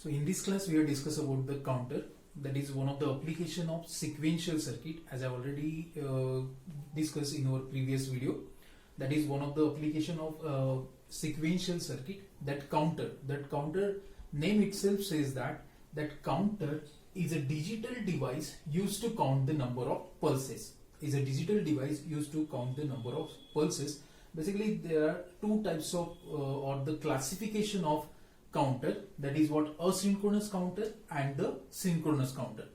So in this class we are discuss about the counter, that is one of the application of sequential circuit, as I already discussed in our previous video. That is one of the application of sequential circuit, that counter name itself says that counter is a digital device used to count the number of pulses. Basically there are two types of or the classification of counter, that is what asynchronous counter and the synchronous counter.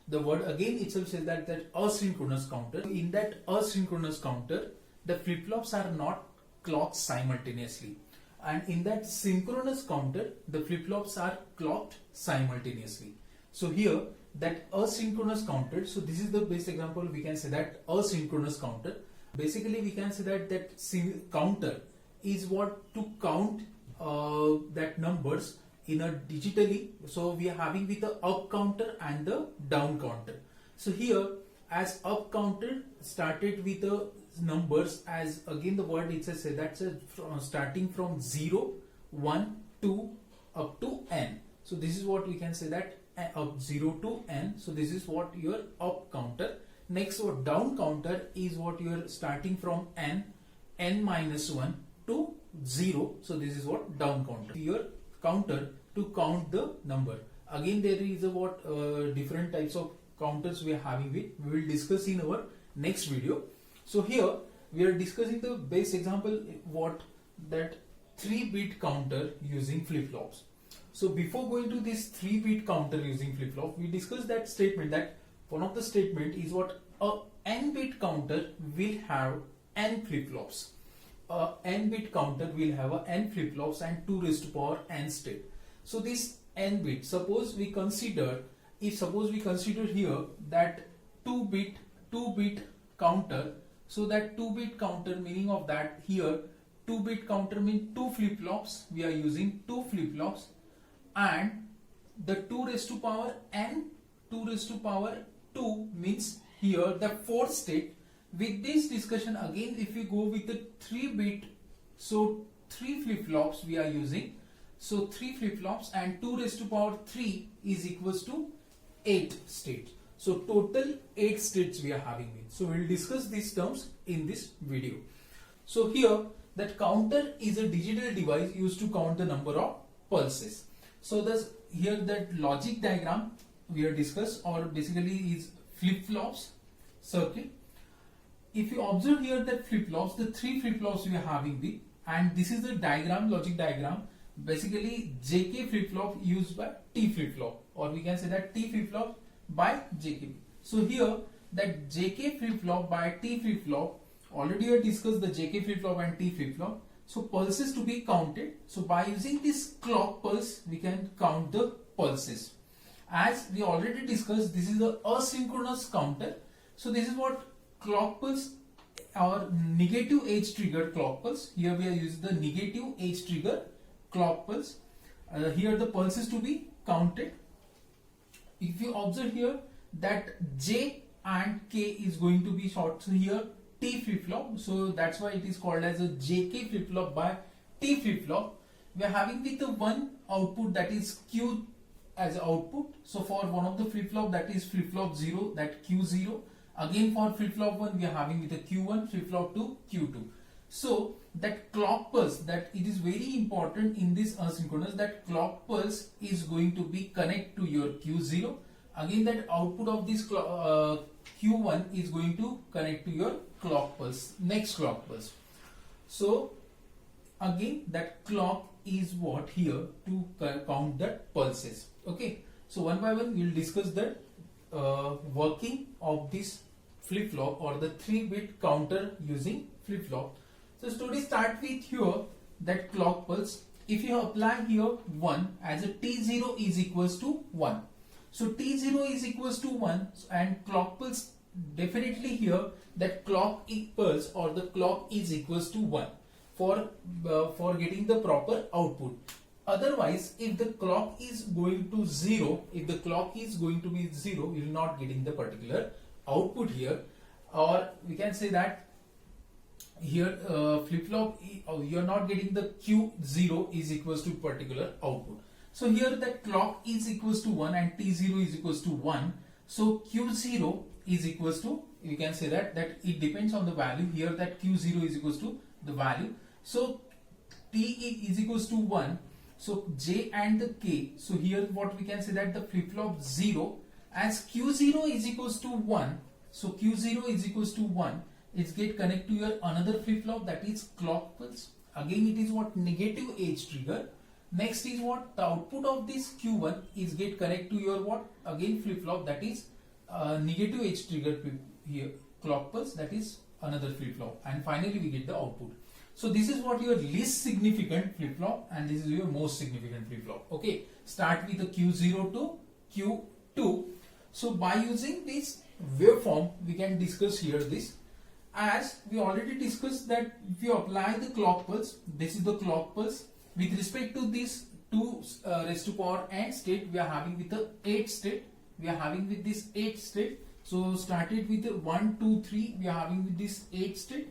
The word again itself says that asynchronous counter. In that asynchronous counter, the flip-flops are not clocked simultaneously, and in that synchronous counter, the flip-flops are clocked simultaneously. So here that asynchronous counter, so this is the best example. We can say that asynchronous counter, basically we can say that counter is what to count that numbers in a digitally. So we are having with the up counter and the down counter. So here as up counter started with the numbers, as again the word it says that's starting from 0, 1, 2 up to n. So this is what we can say that up 0 to n. So this is what your up counter. Next, what down counter is what you are starting from n minus 1 to 0. So this is what down counter. Your counter to count the number. Again there is a what different types of counters we are having with. We will discuss in our next video. So here we are discussing the base example, what that 3-bit counter using flip-flops. So before going to this 3-bit counter using flip-flop, we discussed that statement, that one of the statement is what a n-bit counter will have n flip-flops. A n-bit counter will have a n flip-flops and 2 raised to power n state. So this n-bit, suppose we consider here that 2-bit counter. So that 2-bit counter, meaning of that here 2-bit counter means 2 flip-flops. We are using 2 flip-flops, and the 2 raised to power n, 2 raised to power 2 means here the 4th state. With this discussion again, if we go with the 3-bit, so 3 flip-flops we are using. So 3 flip-flops and 2 raised to power 3 is equals to 8 states. So total 8 states we are having with. So we will discuss these terms in this video. So here that counter is a digital device used to count the number of pulses. So thus here that logic diagram we are discussed, or basically is flip-flops circuit. If you observe here that flip-flops, the 3 flip-flops we are having with, and this is the diagram, logic diagram. Basically JK flip-flop used by T flip-flop, or we can say that T flip-flop by JK. So here that JK flip-flop by T flip-flop, already I discussed the JK flip-flop and T flip-flop. So pulses to be counted. So by using this clock pulse, we can count the pulses. As we already discussed, this is the asynchronous counter. So this is what clock pulse or negative age triggered clock pulse. Here we are using the negative age trigger clock pulse. Here the pulses to be counted. If you observe here that J and K is going to be short, so here T flip-flop, so that's why it is called as a JK flip-flop by T flip-flop. We are having with the one output, that is Q as output. So for one of the flip-flop, that is flip-flop 0, that Q0. Again for flip-flop 1 we are having with a Q1, flip-flop 2, Q2. So that clock pulse, that it is very important in this asynchronous, that clock pulse is going to be connect to your Q0. Again that output of this Q1 is going to connect to your clock pulse, next clock pulse. So again that clock is what here to count the pulses. Okay, so one by one we will discuss the working of this flip-flop or the 3-bit counter using flip-flop. So today start with here that clock pulse. If you apply here 1 as a T0 is equals to 1. So T0 is equals to 1 and clock pulse, definitely here that clock pulse or the clock is equals to 1 for getting the proper output. Otherwise, if the clock is going to 0, if the clock is going to be 0, you will not getting the particular output here. Or we can say that here flip-flop, you are not getting the Q0 is equals to particular output. So here that clock is equals to 1 and T0 is equals to 1. So Q0 is equals to, you can say that it depends on the value here, that Q0 is equals to the value. So T is equals to 1. So J and the K. So here what we can say that the flip-flop 0, as Q0 is equals to 1. So Q0 is equals to 1. It's get connect to your another flip-flop, that is clock pulse. Again it is what negative age trigger. Next is what the output of this Q1 is get connect to your what again flip-flop, that is negative age trigger here clock pulse, that is another flip-flop, and finally we get the output. So this is what your least significant flip-flop and this is your most significant flip-flop. Okay, start with the Q0 to Q2. So by using this waveform we can discuss here this, as we already discussed that if you apply the clock pulse, this is the clock pulse with respect to this 2 raised to power n state, we are having with the 8 state, we are having with this 8 state. So started with the 1, 2, 3, we are having with this 8 state.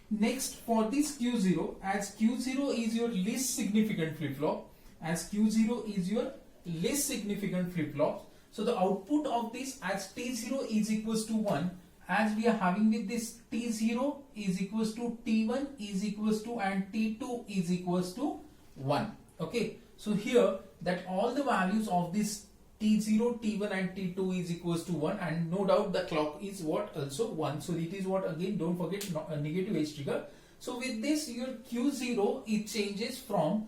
Next for this Q0, as Q0 is your least significant flip-flop, as Q0 is your least significant flip-flop, so the output of this as T0 is equals to 1, as we are having with this T0 is equals to T1 is equals to and T2 is equals to 1. Okay, so here that all the values of this T0, T1 and T2 is equals to 1, and no doubt the clock is what also 1. So it is what, again don't forget, a negative age trigger. So with this your Q0 it changes from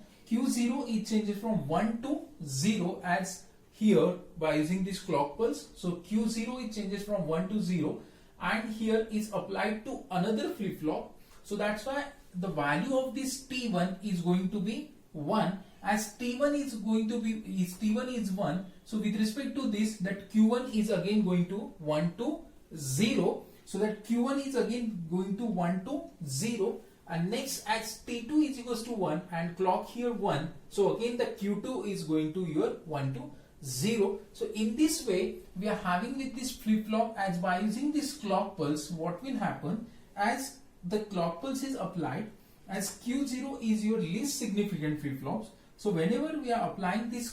1 to 0, as here by using this clock pulse. So Q0 it changes from 1 to 0 and here is applied to another flip-flop. So that's why the value of this T1 is going to be 1, as T1 is going to be T1 is 1. So with respect to this, that Q1 is again going to 1 to 0. So that Q1 is again going to 1 to 0, and next as T2 is equals to 1 and clock here 1. So again the Q2 is going to your 1 to 0. So in this way we are having with this flip-flop, as by using this clock pulse what will happen, as the clock pulse is applied, as Q0 is your least significant flip-flops. So whenever we are applying this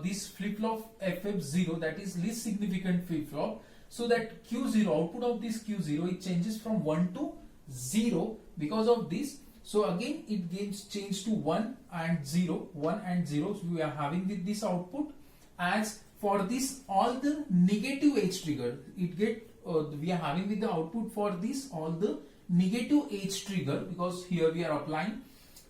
this flip-flop FF0, that is least significant flip-flop, so that Q0 output of this Q0 it changes from 1 to 0 because of this. So again it gets changed to 1 and 0, 1 and 0. So we are having with this output. As for this all the negative age trigger, it get we are having with the output for this all the negative age trigger, because here we are applying.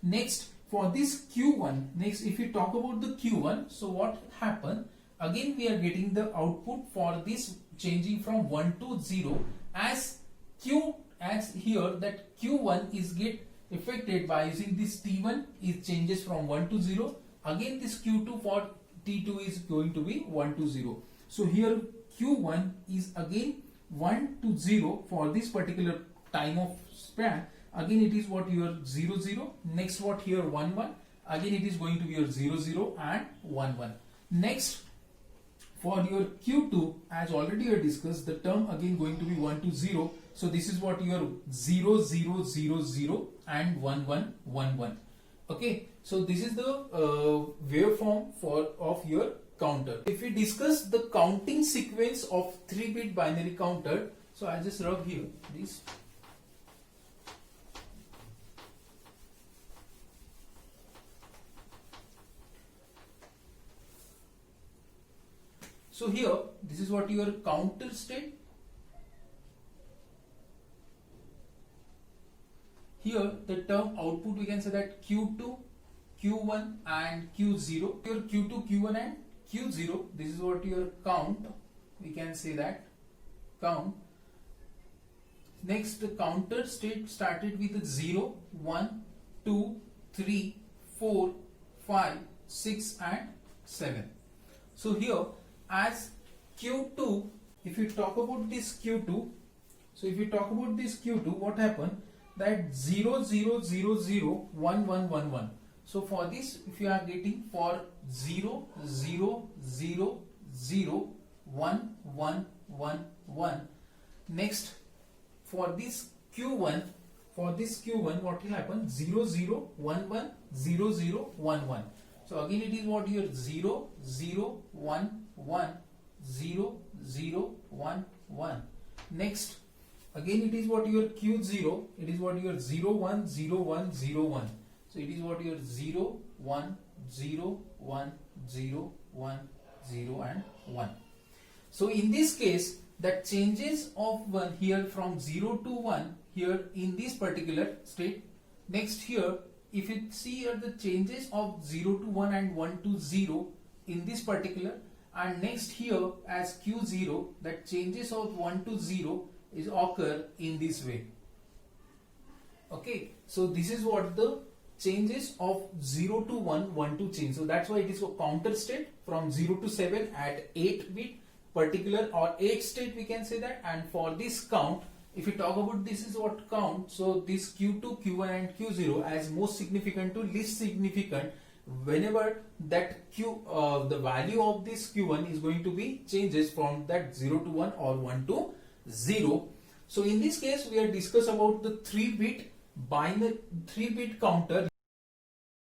Next for this Q1, next if we talk about the Q1, so what happened, again we are getting the output for this changing from 1 to 0, as here that Q1 is get affected by using this T1 is changes from 1 to 0, again this Q2 for T2 is going to be 1 to 0. So here Q1 is again 1 to 0 for this particular time of span. Again it is what your 0 0, next what here 1 1, again it is going to be your 0 0 and 1 1. Next for your Q2, as already I discussed, the term again going to be 1 to 0. So this is what your 0 0 0 0 and 1 1 1 1. Okay, so this is the waveform of your counter. If we discuss the counting sequence of 3-bit binary counter, so I just rub here this. So here this is what your counter state. Here the term output we can say that Q2, Q1 and Q0. Your Q2, Q1 and Q0, this is what your count, we can say that count. Next the counter state started with 0, 1, 2, 3, 4, 5, 6 and 7. So here as Q2, if you talk about this Q2, so if you talk about this Q2, what happened, that 0 0 0 0 1 1 1 1. So for this if you are getting for 0 0 0 0 1 1 1 1. Next for this Q1, what will happen, 0 0 1 1 0 0 1 1. So again it is what your 0 0 1 1 0 0 1 1. Next again it is what your Q0, it is what your 0 1 0 1 0 1. So it is what your 0 1 0 1 0 1 0 and 1. So in this case that changes of 1 here from 0 to 1 here in this particular state. Next here if you see here the changes of 0 to 1 and 1 to 0 in this particular, and next here as Q0 that changes of 1 to 0 is occur in this way. Okay, so this is what the changes of 0 to 1, 1 to change. So that's why it is a counter state from 0 to 7 at 8 bit particular or 8 state we can say that. And for this count, if you talk about this is what count, so this Q2, Q1 and Q0 as most significant to least significant, whenever that the value of this Q1 is going to be changes from that 0 to 1 or 1 to 0. So in this case we are discuss about the 3-bit binary 3-bit counter.